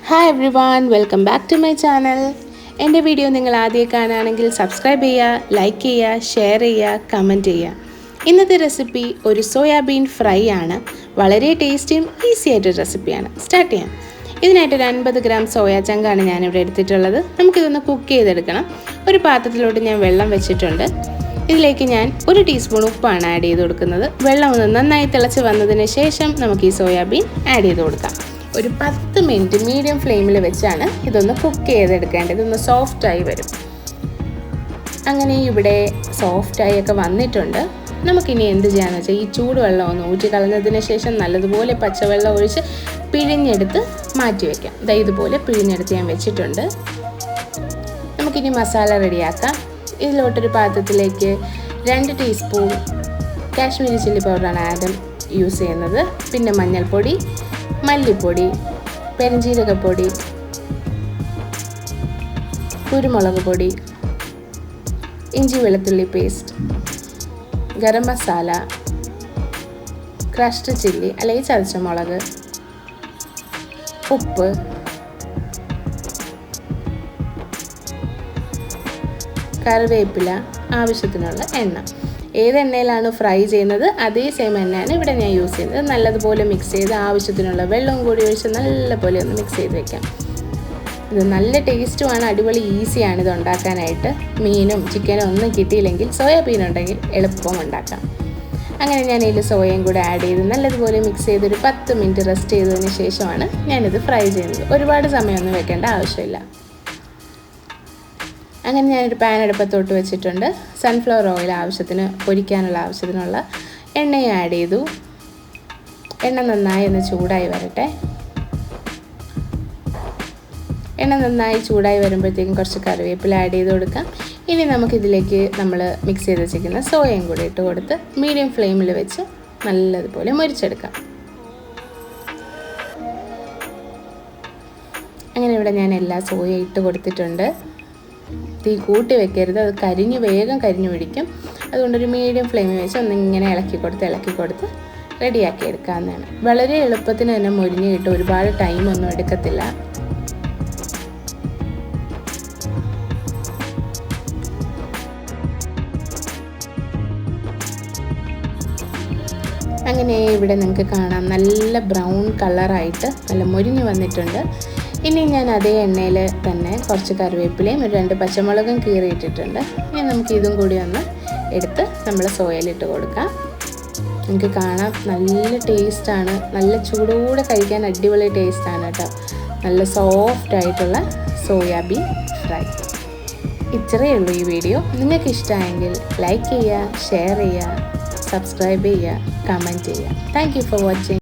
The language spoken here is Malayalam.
Hi everyone, welcome back to my channel. എൻ്റെ വീഡിയോ നിങ്ങൾ ആദ്യം കാണുകയാണെങ്കിൽ സബ്സ്ക്രൈബ് ചെയ്യുക, ലൈക്ക് ചെയ്യുക, ഷെയർ ചെയ്യുക, കമൻറ്റ് ചെയ്യുക. ഇന്നത്തെ റെസിപ്പി ഒരു സോയാബീൻ ഫ്രൈ ആണ്. വളരെ ടേസ്റ്റിയും ഈസി ആയിട്ടൊരു റെസിപ്പിയാണ്. സ്റ്റാർട്ട് ചെയ്യാം. ഇതിനായിട്ട് ഒരു 50 ഗ്രാം സോയാ ചങ്കാണ് ഞാനിവിടെ എടുത്തിട്ടുള്ളത്. നമുക്കിതൊന്ന് കുക്ക് ചെയ്തെടുക്കണം. ഒരു പാത്രത്തിലോട്ട് ഞാൻ വെള്ളം വെച്ചിട്ടുണ്ട്. ഇതിലേക്ക് ഞാൻ 1 ടീസ്പൂൺ ഉപ്പാണ് ആഡ് ചെയ്ത് കൊടുക്കുന്നത്. വെള്ളം ഒന്ന് നന്നായി തിളച്ച് വന്നതിന് ശേഷം നമുക്ക് ഈ സോയാബീൻ ആഡ് ചെയ്ത് കൊടുക്കാം. ഒരു 10 മിനിറ്റ് മീഡിയം ഫ്ലെയിമിൽ വെച്ചാണ് ഇതൊന്ന് കുക്ക് ചെയ്തെടുക്കേണ്ടത്. ഇതൊന്ന് സോഫ്റ്റായി വരും. അങ്ങനെ ഇവിടെ സോഫ്റ്റായി ഒക്കെ വന്നിട്ടുണ്ട്. നമുക്കിനി എന്ത് ചെയ്യാമെന്ന് വെച്ചാൽ ഈ ചൂടുവെള്ളം ഒന്ന് ഊറ്റി കളഞ്ഞതിന് ശേഷം നല്ലതുപോലെ പച്ചവെള്ളം ഒഴിച്ച് പിഴിഞ്ഞെടുത്ത് മാറ്റി വയ്ക്കാം. ഇതുപോലെ പിഴിഞ്ഞെടുത്ത് ഞാൻ വെച്ചിട്ടുണ്ട്. നമുക്കിനി മസാല റെഡിയാക്കാം. ഇതിലോട്ടൊരു പാത്രത്തിലേക്ക് 2 ടീസ്പൂൺ കാശ്മീരി ചില്ലി പൗഡറാണ് ആദ്യം യൂസ് ചെയ്യുന്നത്. പിന്നെ മഞ്ഞൾപ്പൊടി, മല്ലിപ്പൊടി, പെരുംജീരകപ്പൊടി, കുരുമുളക് പൊടി, ഇഞ്ചി വെളുത്തുള്ളി paste, garam masala, crushed chilli അല്ലെങ്കിൽ ചതച്ച മുളക്, ഉപ്പ്, കറിവേപ്പില, ആവശ്യത്തിനുള്ള എണ്ണ. ഏത് എണ്ണയിലാണ് ഫ്രൈ ചെയ്യുന്നത് അതേ സെയിം എണ്ണയാണ് ഇവിടെ ഞാൻ യൂസ് ചെയ്യുന്നത്. നല്ലതുപോലെ മിക്സ് ചെയ്ത് ആവശ്യത്തിനുള്ള വെള്ളവും കൂടി ഒഴിച്ച് നല്ലപോലെ ഒന്ന് മിക്സ് ചെയ്ത് വെക്കാം. ഇത് നല്ല ടേസ്റ്റുമാണ്, അടിപൊളി ഈസിയാണ് ഇത് ഉണ്ടാക്കാനായിട്ട്. മീനും ചിക്കനും ഒന്നും കിട്ടിയില്ലെങ്കിൽ സോയാബീൻ ഉണ്ടെങ്കിൽ എളുപ്പം ഉണ്ടാക്കാം. അങ്ങനെ ഞാൻ ഇതിൽ സോയയും കൂടെ ആഡ് ചെയ്ത് നല്ലതുപോലെ മിക്സ് ചെയ്ത് ഒരു 10 മിനിറ്റ് റെസ്റ്റ് ചെയ്തതിന് ശേഷമാണ് ഞാനിത് ഫ്രൈ ചെയ്യുന്നത്. ഒരുപാട് സമയമൊന്നും വെക്കേണ്ട ആവശ്യമില്ല. അങ്ങനെ ഞാനൊരു പാൻ അടുപ്പത്തോട്ട് വെച്ചിട്ടുണ്ട്. സൺഫ്ലവർ ഓയിൽ പൊരിക്കാനുള്ള എണ്ണയും ആഡ് ചെയ്തു. എണ്ണ നന്നായി ഒന്ന് ചൂടായി വരട്ടെ. എണ്ണ നന്നായി ചൂടായി വരുമ്പോഴത്തേക്കും കുറച്ച് കറിവേപ്പില ആഡ് ചെയ്ത് കൊടുക്കാം. ഇനി നമുക്കിതിലേക്ക് നമ്മൾ മിക്സ് ചെയ്ത് വെച്ചിരിക്കുന്ന സോയയും കൂടി ഇട്ട് കൊടുത്ത് മീഡിയം ഫ്ലെയിമിൽ വെച്ച് നല്ലതുപോലെ മൊരിച്ചെടുക്കാം. അങ്ങനെ ഇവിടെ ഞാൻ എല്ലാ സോയ ഇട്ട് കൊടുത്തിട്ടുണ്ട്. തീ കൂട്ടി വെക്കരുത്, അത് വേഗം കരിഞ്ഞു പിടിക്കും. അതുകൊണ്ടൊരു മീഡിയം ഫ്ലെയിമിൽ വെച്ച് ഒന്നിങ്ങനെ ഇളക്കി കൊടുത്ത് റെഡിയാക്കി എടുക്കാവുന്നതാണ്. വളരെ എളുപ്പത്തിന് തന്നെ മൊരിഞ്ഞ് കിട്ടും, ഒരുപാട് ടൈമൊന്നും എടുക്കത്തില്ല. അങ്ങനെ ഇവിടെ നിങ്ങൾക്ക് കാണാം നല്ല ബ്രൗൺ കളറായിട്ട് നല്ല മൊരിഞ്ഞ് വന്നിട്ടുണ്ട്. ഇനി ഞാൻ അതേ എണ്ണയിൽ തന്നെ കുറച്ച് കറിവേപ്പിലയും 2 പച്ചമുളകും കീറിയിട്ടിട്ടുണ്ട്. ഇനി നമുക്ക് ഇതും കൂടി ഒന്ന് എടുത്ത് നമ്മൾ സോയയിലിട്ട് കൊടുക്കാം. നമുക്ക് കാണാം നല്ല ടേസ്റ്റാണ്. നല്ല ചൂടോടെ കഴിക്കാൻ അടിപൊളി ടേസ്റ്റാണ് കേട്ടോ. നല്ല സോഫ്റ്റ് ആയിട്ടുള്ള സോയാബീൻ ഫ്രൈ. ഇത്രയേ ഉള്ളൂ ഈ വീഡിയോ. നിങ്ങൾക്ക് ഇഷ്ടമായെങ്കിൽ ലൈക്ക് ചെയ്യുക, ഷെയർ ചെയ്യുക, സബ്സ്ക്രൈബ് ചെയ്യുക, കമൻറ്റ് ചെയ്യുക. Thank you for watching.